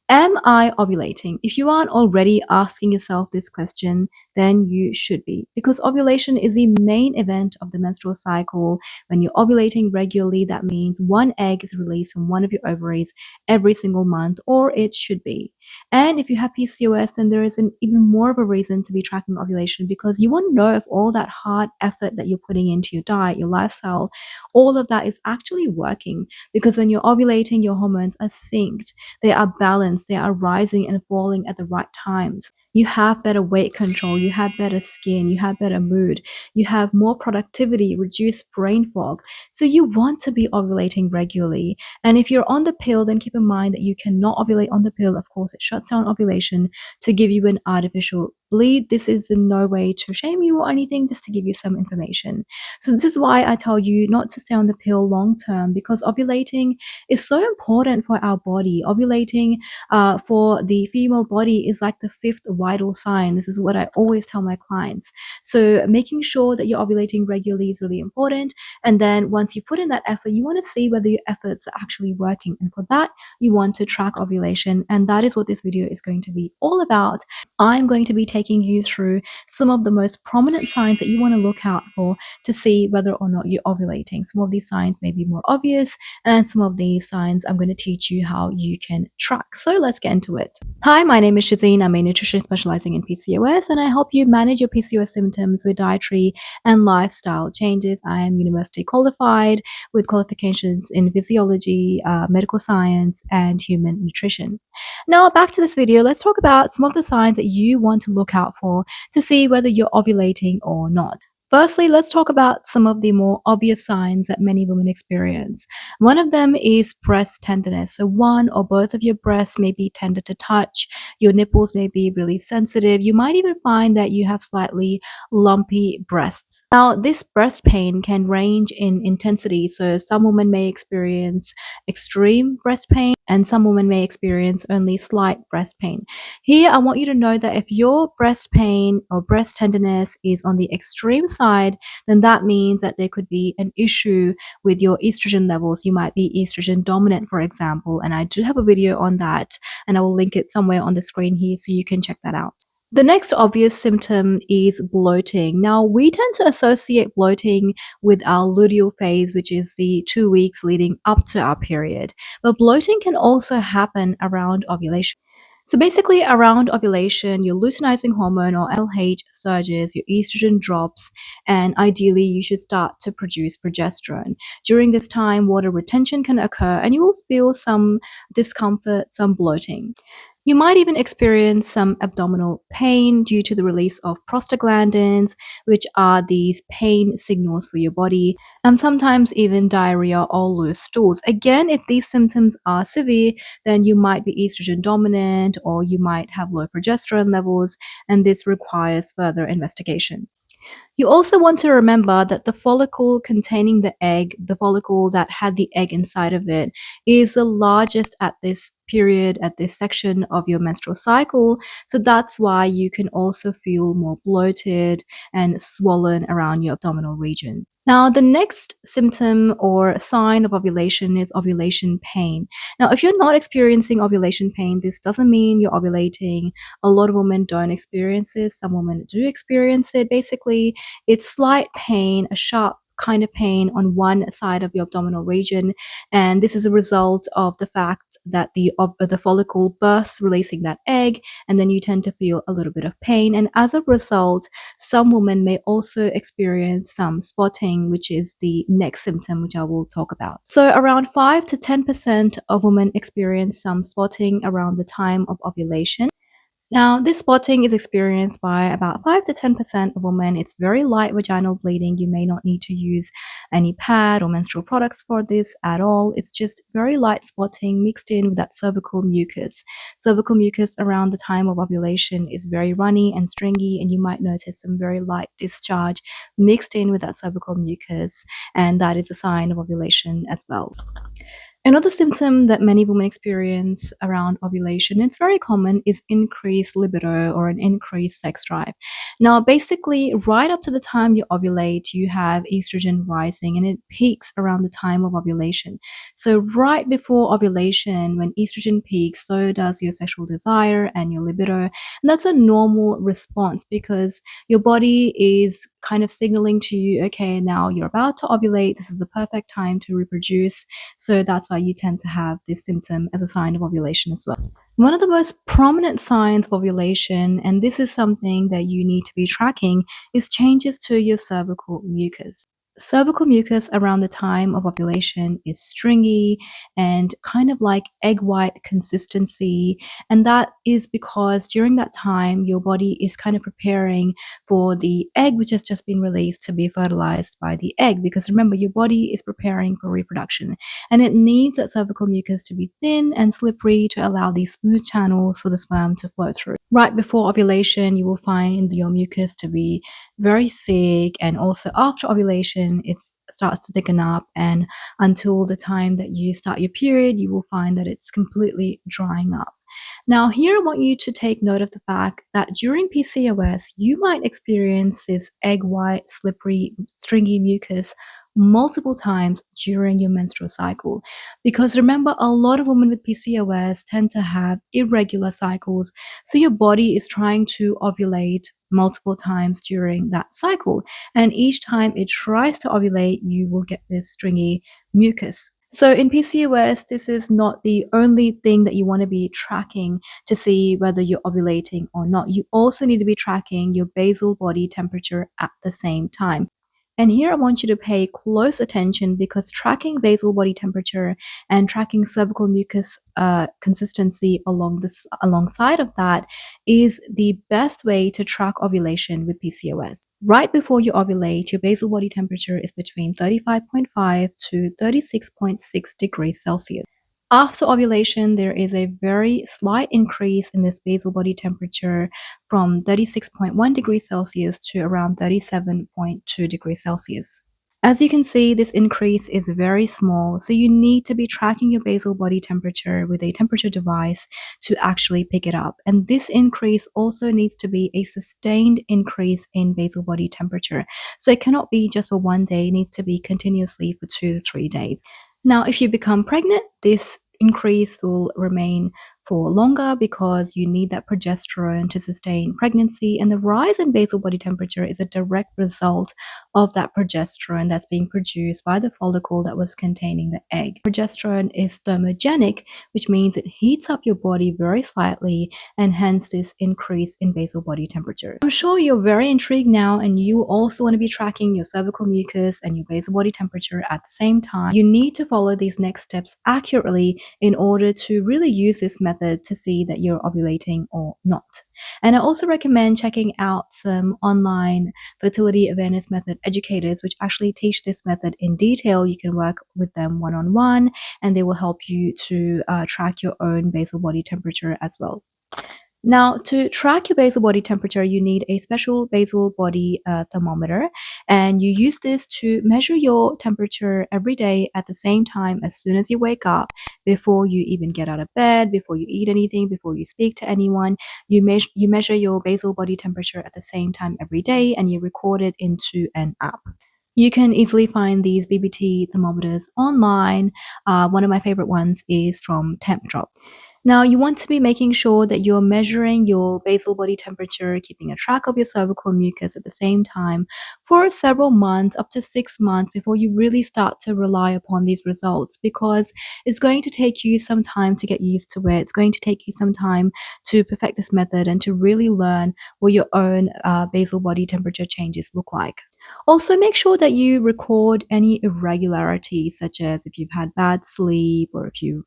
Am I ovulating? If you aren't already asking yourself this question, then you should be, because ovulation is the main event of the menstrual cycle. When you're ovulating regularly, that means one egg is released from one of your ovaries every single month, or it should be. And if you have PCOS, then there is an even more of a reason to be tracking ovulation, because you want to know if all that hard effort that you're putting into your diet, your lifestyle, all of that is actually working. Because when you're ovulating, your hormones are synced, they are balanced, they are rising and falling at the right times. You have better weight control, you have better skin, you have better mood, you have more productivity, reduced brain fog. So you want to be ovulating regularly. And if you're on the pill, then keep in mind that you cannot ovulate on the pill. Of course, it shuts down ovulation to give you an artificial bleed. This is in no way to shame you or anything, just to give you some information. So this is why I tell you not to stay on the pill long term, because ovulating is so important for our body. Ovulating for the female body is like the fifth vital sign. This is what I always tell my clients. So making sure that you're ovulating regularly is really important. And then once you put in that effort, you want to see whether your efforts are actually working. And for that, you want to track ovulation. And that is what this video is going to be all about. I'm going to be taking you through some of the most prominent signs that you want to look out for to see whether or not you're ovulating. Some of these signs may be more obvious, and some of these signs I'm going to teach you how you can track. So let's get into it. Hi, my name is Shazeen. I'm a nutritionist specializing in PCOS, and I help you manage your PCOS symptoms with dietary and lifestyle changes. I am university qualified with qualifications in physiology, medical science, and human nutrition. Now, back to this video, let's talk about some of the signs that you want to look out for to see whether you're ovulating or not. Firstly, let's talk about some of the more obvious signs that many women experience. One of them is breast tenderness. So one or both of your breasts may be tender to touch. Your nipples may be really sensitive. You might even find that you have slightly lumpy breasts. Now, this breast pain can range in intensity. So some women may experience extreme breast pain, and some women may experience only slight breast pain. Here, I want you to know that if your breast pain or breast tenderness is on the extreme side, then that means that there could be an issue with your estrogen levels. You might be estrogen dominant, for example, and I do have a video on that, and I will link it somewhere on the screen here so you can check that out. The next obvious symptom is bloating. Now, we tend to associate bloating with our luteal phase, which is the 2 weeks leading up to our period. But bloating can also happen around ovulation. So basically, around ovulation, your luteinizing hormone or LH surges, your estrogen drops, and ideally you should start to produce progesterone. During this time, water retention can occur and you will feel some discomfort, some bloating. You might even experience some abdominal pain due to the release of prostaglandins, which are these pain signals for your body, and sometimes even diarrhea or loose stools. Again, if these symptoms are severe, then you might be estrogen dominant or you might have low progesterone levels, and this requires further investigation. You also want to remember that the follicle containing the egg, the follicle that had the egg inside of it, is the largest at this period, at this section of your menstrual cycle. So that's why you can also feel more bloated and swollen around your abdominal region. Now, the next symptom or sign of ovulation is ovulation pain. Now, if you're not experiencing ovulation pain, this doesn't mean you're ovulating. A lot of women don't experience this. Some women do experience it. Basically, it's slight pain, a sharp kind of pain on one side of your abdominal region, and this is a result of the fact that the follicle bursts, releasing that egg, and then you tend to feel a little bit of pain. And as a result, some women may also experience some spotting, which is the next symptom, which I will talk about. So around 5 to 10% of women experience some spotting around the time of ovulation. Now, this spotting is experienced by about 5 to 10% of women. It's very light vaginal bleeding. You may not need to use any pad or menstrual products for this at all. It's just very light spotting mixed in with that cervical mucus. Cervical mucus around the time of ovulation is very runny and stringy, and you might notice some very light discharge mixed in with that cervical mucus, and that is a sign of ovulation as well. Another symptom that many women experience around ovulation, it's very common, is increased libido or an increased sex drive. Now, basically, right up to the time you ovulate, you have estrogen rising and it peaks around the time of ovulation. So, right before ovulation, when estrogen peaks, so does your sexual desire and your libido. And that's a normal response because your body is kind of signaling to you, okay, now you're about to ovulate. This is the perfect time to reproduce. So that's why you tend to have this symptom as a sign of ovulation as well. One of the most prominent signs of ovulation, and this is something that you need to be tracking, is changes to your cervical mucus. Cervical mucus around the time of ovulation is stringy and kind of like egg white consistency. And that is because during that time, your body is kind of preparing for the egg which has just been released to be fertilized by the egg. Because remember, your body is preparing for reproduction and it needs that cervical mucus to be thin and slippery to allow these smooth channels for the sperm to flow through. Right before ovulation, you will find your mucus to be very thick, and also after ovulation, it starts to thicken up, and until the time that you start your period, you will find that it's completely drying up. Now, here I want you to take note of the fact that during PCOS, you might experience this egg white, slippery, stringy mucus multiple times during your menstrual cycle. Because remember, a lot of women with PCOS tend to have irregular cycles. So your body is trying to ovulate multiple times during that cycle. And each time it tries to ovulate, you will get this stringy mucus. So in PCOS, this is not the only thing that you want to be tracking to see whether you're ovulating or not. You also need to be tracking your basal body temperature at the same time. And here I want you to pay close attention because tracking basal body temperature and tracking cervical mucus consistency alongside of that is the best way to ovulate ovulation with PCOS. Right before you ovulate, your basal body temperature is between 35.5 to 36.6 degrees Celsius. After ovulation, there is a very slight increase in this basal body temperature from 36.1 degrees Celsius to around 37.2 degrees Celsius. As you can see, this increase is very small, so you need to be tracking your basal body temperature with a temperature device to actually pick it up. And this increase also needs to be a sustained increase in basal body temperature. So it cannot be just for one day, it needs to be continuously for 2 to 3 days. Now, if you become pregnant, this increase will remain for longer because you need that progesterone to sustain pregnancy, and the rise in basal body temperature is a direct result of that progesterone that's being produced by the follicle that was containing the egg. Progesterone is thermogenic, which means it heats up your body very slightly, and hence this increase in basal body temperature. I'm sure you're very intrigued now, and you also want to be tracking your cervical mucus and your basal body temperature at the same time. You need to follow these next steps accurately in order to really use this method to see that you're ovulating or not. And I also recommend checking out some online fertility awareness method educators, which actually teach this method in detail. You can work with them one-on-one, and they will help you to track your own basal body temperature as well. Now, to track your basal body temperature, you need a special basal body thermometer, and you use this to measure your temperature every day at the same time as soon as you wake up, before you even get out of bed, before you eat anything, before you speak to anyone. You measure your basal body temperature at the same time every day, and you record it into an app. You can easily find these BBT thermometers online. One of my favorite ones is from TempDrop. Now, you want to be making sure that you're measuring your basal body temperature, keeping a track of your cervical mucus at the same time for several months, up to 6 months, before you really start to rely upon these results, because it's going to take you some time to get used to it. It's going to take you some time to perfect this method and to really learn what your own basal body temperature changes look like. Also, make sure that you record any irregularities, such as if you've had bad sleep or if you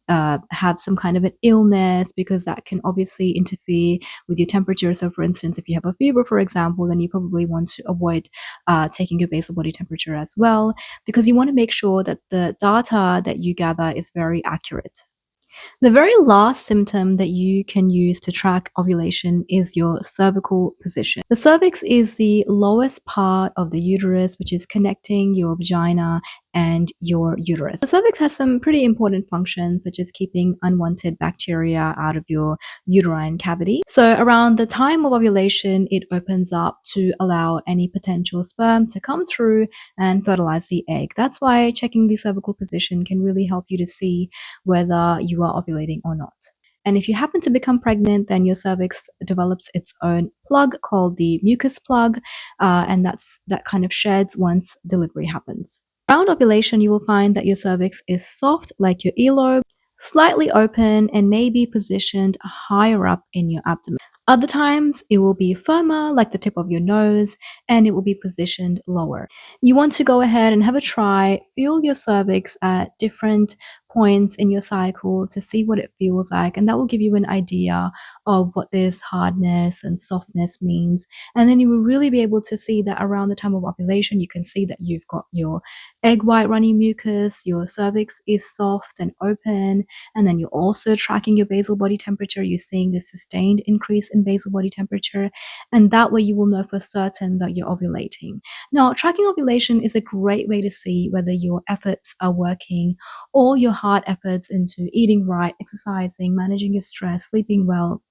have some kind of an illness, because that can obviously interfere with your temperature. So for instance, if you have a fever, for example, then you probably want to avoid taking your basal body temperature as well, because you want to make sure that the data that you gather is very accurate. The very last symptom that you can use to track ovulation is your cervical position. The cervix is the lowest part of the uterus, which is connecting your vagina and your uterus. The cervix has some pretty important functions, such as keeping unwanted bacteria out of your uterine cavity. So around the time of ovulation, it opens up to allow any potential sperm to come through and fertilize the egg. That's why checking the cervical position can really help you to see whether you are ovulating or not. And if you happen to become pregnant, then your cervix develops its own plug called the mucus plug, and that kind of sheds once delivery happens. Around ovulation, you will find that your cervix is soft like your earlobe, slightly open, and maybe positioned higher up in your abdomen. Other times, it will be firmer like the tip of your nose, and it will be positioned lower. You want to go ahead and have a try, feel your cervix at different points in your cycle to see what it feels like, and that will give you an idea of what this hardness and softness means. And then you will really be able to see that around the time of ovulation, you can see that you've got your egg white runny mucus, your cervix is soft and open, and then you're also tracking your basal body temperature. You're seeing this sustained increase in basal body temperature, and that way you will know for certain that you're ovulating. Now, tracking ovulation is a great way to see whether your efforts are working, all your hard efforts into eating right, exercising, managing your stress, sleeping well,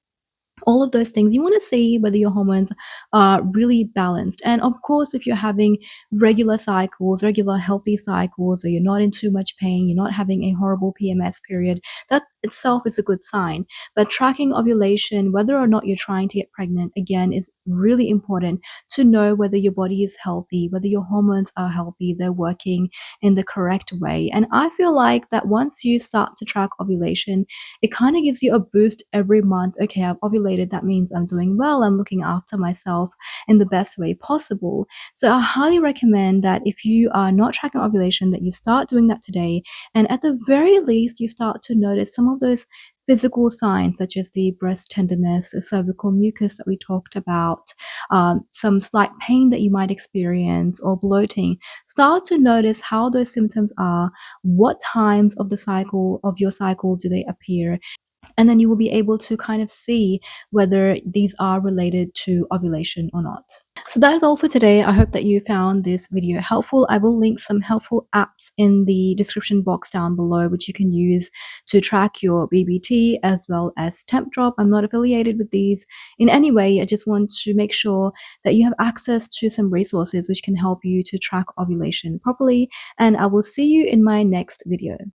all of those things. You want to see whether your hormones are really balanced. And of course, if you're having regular cycles, regular healthy cycles, or you're not in too much pain, you're not having a horrible PMS period, that itself is a good sign. But tracking ovulation, whether or not you're trying to get pregnant, again, is really important to know whether your body is healthy, whether your hormones are healthy, they're working in the correct way. And I feel like that once you start to track ovulation, it kind of gives you a boost every month. Okay, I've ovulated. That means I'm doing well. I'm looking after myself in the best way possible. So I highly recommend that if you are not tracking ovulation, that you start doing that today. And at the very least, you start to notice some of those physical signs, such as the breast tenderness, the cervical mucus that we talked about, some slight pain that you might experience, or bloating. Start to notice how those symptoms are, what times of the cycle of your cycle do they appear, and then you will be able to kind of see whether these are related to ovulation or not. So that is all for today. I hope that you found this video helpful. I will link some helpful apps in the description box down below, which you can use to track your BBT as well as temp drop. I'm not affiliated with these in any way. I just want to make sure that you have access to some resources which can help you to track ovulation properly. And I will see you in my next video.